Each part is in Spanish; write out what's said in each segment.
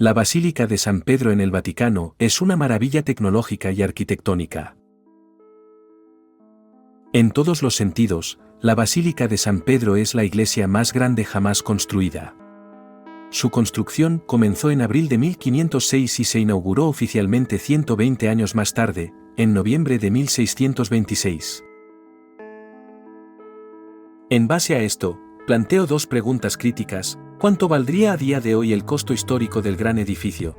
La Basílica de San Pedro en el Vaticano es una maravilla tecnológica y arquitectónica. En todos los sentidos, la Basílica de San Pedro es la iglesia más grande jamás construida. Su construcción comenzó en abril de 1506 y se inauguró oficialmente 120 años más tarde, en noviembre de 1626. En base a esto, planteo dos preguntas críticas. ¿Cuánto valdría a día de hoy el costo histórico del gran edificio?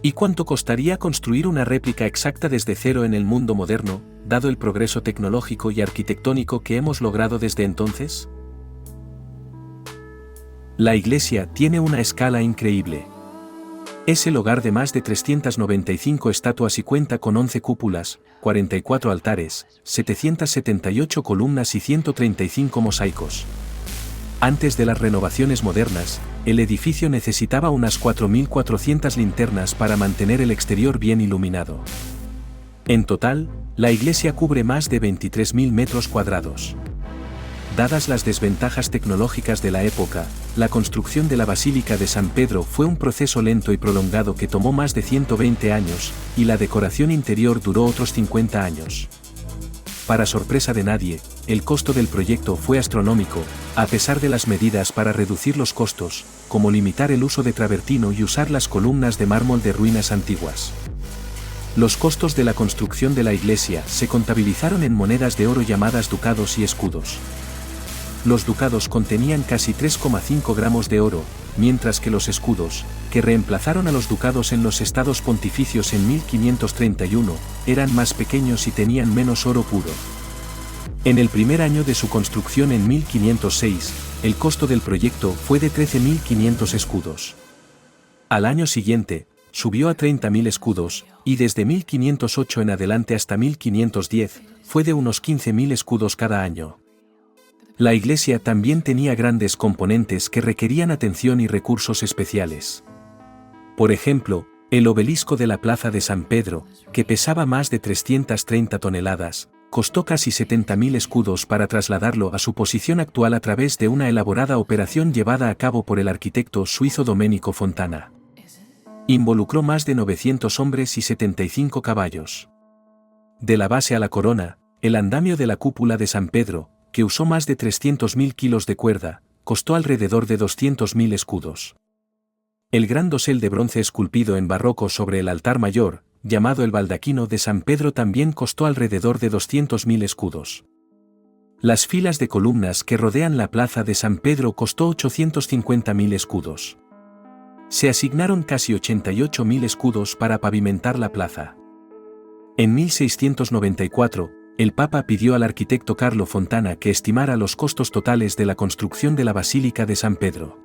¿Y cuánto costaría construir una réplica exacta desde cero en el mundo moderno, dado el progreso tecnológico y arquitectónico que hemos logrado desde entonces? La iglesia tiene una escala increíble. Es el hogar de más de 395 estatuas y cuenta con 11 cúpulas, 44 altares, 778 columnas y 135 mosaicos. Antes de las renovaciones modernas, el edificio necesitaba unas 4.400 linternas para mantener el exterior bien iluminado. En total, la iglesia cubre más de 23.000 metros cuadrados. Dadas las desventajas tecnológicas de la época, la construcción de la Basílica de San Pedro fue un proceso lento y prolongado que tomó más de 120 años, y la decoración interior duró otros 50 años. Para sorpresa de nadie, el costo del proyecto fue astronómico, a pesar de las medidas para reducir los costos, como limitar el uso de travertino y usar las columnas de mármol de ruinas antiguas. Los costos de la construcción de la iglesia se contabilizaron en monedas de oro llamadas ducados y escudos. Los ducados contenían casi 3,5 gramos de oro, mientras que los escudos, que reemplazaron a los ducados en los estados pontificios en 1531, eran más pequeños y tenían menos oro puro. En el primer año de su construcción en 1506, el costo del proyecto fue de 13.500 escudos. Al año siguiente, subió a 30.000 escudos, y desde 1508 en adelante hasta 1510, fue de unos 15.000 escudos cada año. La iglesia también tenía grandes componentes que requerían atención y recursos especiales. Por ejemplo, el obelisco de la Plaza de San Pedro, que pesaba más de 330 toneladas, costó casi 70.000 escudos para trasladarlo a su posición actual a través de una elaborada operación llevada a cabo por el arquitecto suizo Domenico Fontana. Involucró más de 900 hombres y 75 caballos. De la base a la corona, el andamio de la cúpula de San Pedro, que usó más de 300.000 kilos de cuerda, costó alrededor de 200.000 escudos. El gran dosel de bronce esculpido en barroco sobre el altar mayor, llamado el baldaquino de San Pedro, también costó alrededor de 200.000 escudos. Las filas de columnas que rodean la plaza de San Pedro costó 850.000 escudos. Se asignaron casi 88.000 escudos para pavimentar la plaza. En 1694, el Papa pidió al arquitecto Carlo Fontana que estimara los costos totales de la construcción de la Basílica de San Pedro.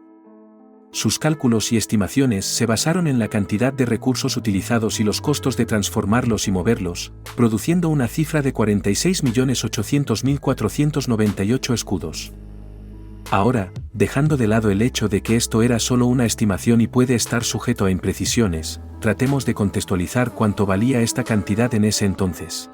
Sus cálculos y estimaciones se basaron en la cantidad de recursos utilizados y los costos de transformarlos y moverlos, produciendo una cifra de 46.800.498 escudos. Ahora, dejando de lado el hecho de que esto era solo una estimación y puede estar sujeto a imprecisiones, tratemos de contextualizar cuánto valía esta cantidad en ese entonces.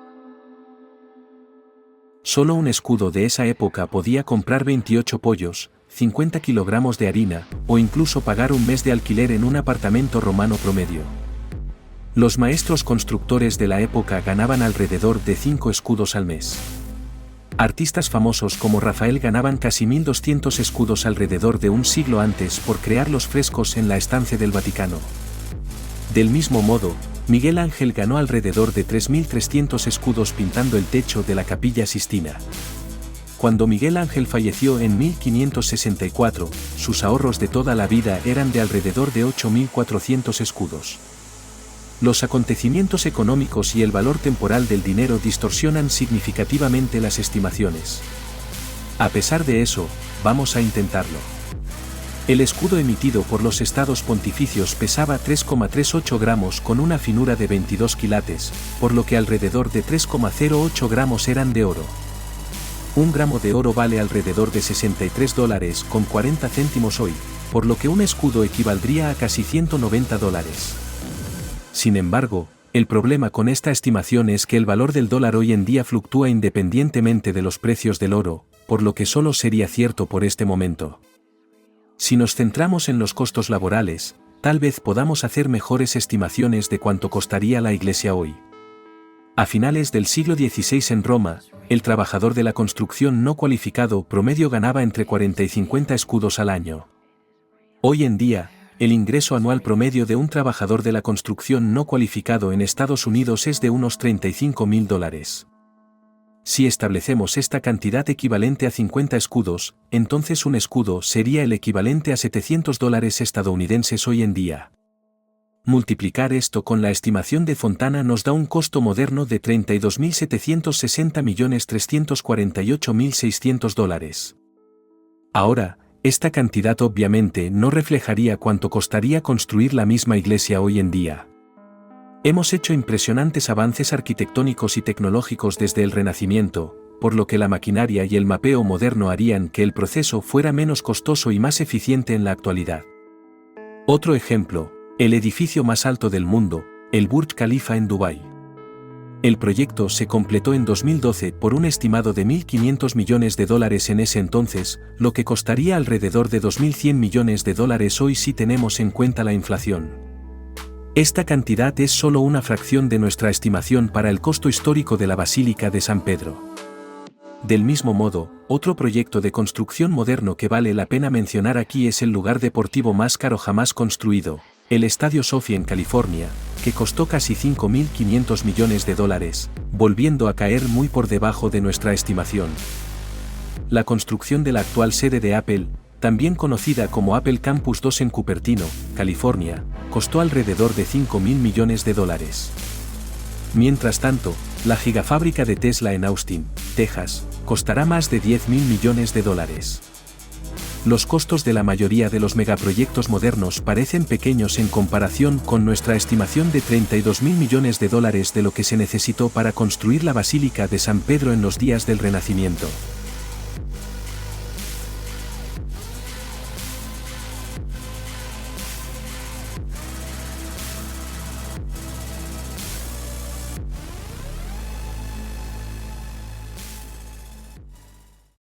Solo un escudo de esa época podía comprar 28 pollos, 50 kilogramos de harina, o incluso pagar un mes de alquiler en un apartamento romano promedio. Los maestros constructores de la época ganaban alrededor de 5 escudos al mes. Artistas famosos como Rafael ganaban casi 1.200 escudos alrededor de un siglo antes por crear los frescos en la estancia del Vaticano. Del mismo modo, Miguel Ángel ganó alrededor de 3.300 escudos pintando el techo de la Capilla Sistina. Cuando Miguel Ángel falleció en 1564, sus ahorros de toda la vida eran de alrededor de 8.400 escudos. Los acontecimientos económicos y el valor temporal del dinero distorsionan significativamente las estimaciones. A pesar de eso, vamos a intentarlo. El escudo emitido por los estados pontificios pesaba 3,38 gramos con una finura de 22 quilates, por lo que alrededor de 3,08 gramos eran de oro. Un gramo de oro vale alrededor de $63,40 hoy, por lo que un escudo equivaldría a casi $190. Sin embargo, el problema con esta estimación es que el valor del dólar hoy en día fluctúa independientemente de los precios del oro, por lo que solo sería cierto por este momento. Si nos centramos en los costos laborales, tal vez podamos hacer mejores estimaciones de cuánto costaría la iglesia hoy. A finales del siglo XVI en Roma, el trabajador de la construcción no cualificado promedio ganaba entre 40 y 50 escudos al año. Hoy en día, el ingreso anual promedio de un trabajador de la construcción no cualificado en Estados Unidos es de unos $35.000. Si establecemos esta cantidad equivalente a 50 escudos, entonces un escudo sería el equivalente a $700 estadounidenses hoy en día. Multiplicar esto con la estimación de Fontana nos da un costo moderno de $32.760.348.600. Ahora, esta cantidad obviamente no reflejaría cuánto costaría construir la misma iglesia hoy en día. Hemos hecho impresionantes avances arquitectónicos y tecnológicos desde el Renacimiento, por lo que la maquinaria y el mapeo moderno harían que el proceso fuera menos costoso y más eficiente en la actualidad. Otro ejemplo, el edificio más alto del mundo, el Burj Khalifa en Dubái. El proyecto se completó en 2012 por un estimado de $1.500 millones en ese entonces, lo que costaría alrededor de $2.100 millones hoy si tenemos en cuenta la inflación. Esta cantidad es solo una fracción de nuestra estimación para el costo histórico de la Basílica de San Pedro. Del mismo modo, otro proyecto de construcción moderno que vale la pena mencionar aquí es el lugar deportivo más caro jamás construido, el Estadio SoFi en California, que costó casi $5.500 millones, volviendo a caer muy por debajo de nuestra estimación. La construcción de la actual sede de Apple, también conocida como Apple Campus 2 en Cupertino, California, costó alrededor de $5.000 millones. Mientras tanto, la gigafábrica de Tesla en Austin, Texas, costará más de $10.000 millones. Los costos de la mayoría de los megaproyectos modernos parecen pequeños en comparación con nuestra estimación de $32.000 millones de lo que se necesitó para construir la Basílica de San Pedro en los días del Renacimiento.